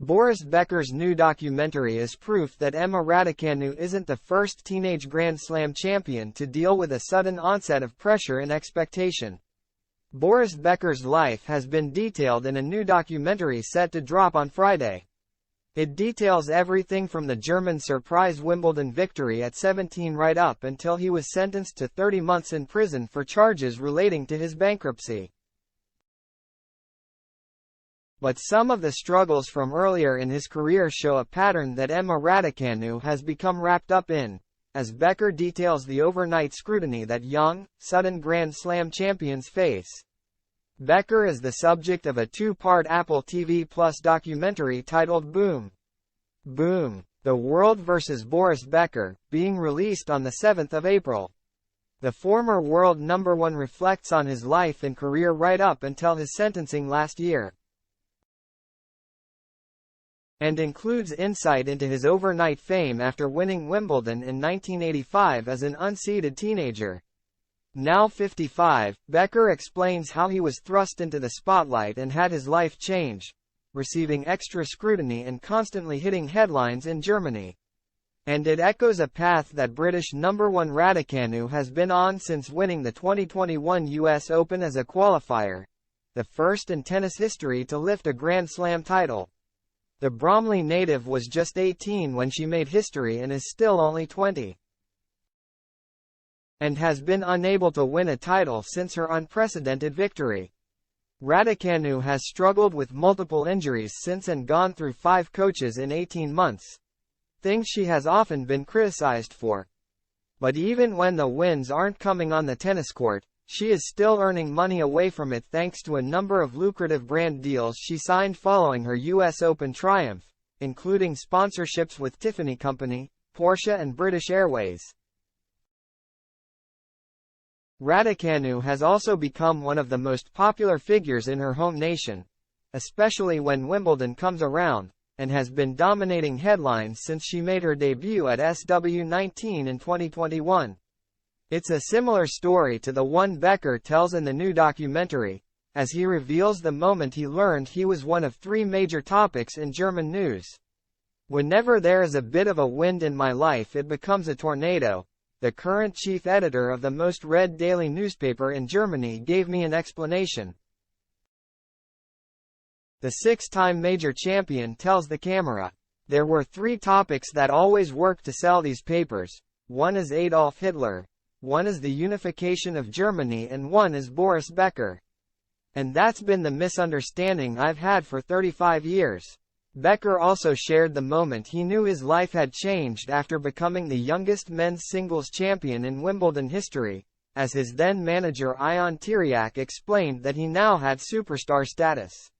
Boris Becker's new documentary is proof that Emma Raducanu isn't the first teenage Grand Slam champion to deal with a sudden onset of pressure and expectation. Boris Becker's life has been detailed in a new documentary set to drop on Friday. It details everything from the German surprise Wimbledon victory at 17 right up until he was sentenced to 30 months in prison for charges relating to his bankruptcy. But some of the struggles from earlier in his career show a pattern that Emma Raducanu has become wrapped up in, as Becker details the overnight scrutiny that young, sudden Grand Slam champions face. Becker is the subject of a two-part Apple TV Plus documentary titled Boom! Boom! The World vs. Boris Becker, being released on the 7th of April. The former world #1 reflects on his life and career right up until his sentencing last year, and includes insight into his overnight fame after winning Wimbledon in 1985 as an unseeded teenager. Now 55, Becker explains how he was thrust into the spotlight and had his life change, receiving extra scrutiny and constantly hitting headlines in Germany. And it echoes a path that British #1 Raducanu has been on since winning the 2021 US Open as a qualifier, the first in tennis history to lift a Grand Slam title. The Bromley native was just 18 when she made history and is still only 20. And has been unable to win a title since her unprecedented victory. Raducanu has struggled with multiple injuries since and gone through 5 coaches in 18 months. Things she has often been criticized for. But even when the wins aren't coming on the tennis court, she is still earning money away from it thanks to a number of lucrative brand deals she signed following her US Open triumph, including sponsorships with Tiffany Company, Porsche and British Airways. Raducanu has also become one of the most popular figures in her home nation, especially when Wimbledon comes around, and has been dominating headlines since she made her debut at SW19 in 2021. It's a similar story to the one Becker tells in the new documentary, as he reveals the moment he learned he was one of 3 major topics in German news. "Whenever there is a bit of a wind in my life it becomes a tornado," the current chief editor of the most read daily newspaper in Germany gave me an explanation. The 6-time major champion tells the camera, "There were 3 topics that always worked to sell these papers. One is Adolf Hitler, one is the unification of Germany and one is Boris Becker. And that's been the misunderstanding I've had for 35 years." Becker also shared the moment he knew his life had changed after becoming the youngest men's singles champion in Wimbledon history, as his then manager Ion Tiriac explained that he now had superstar status.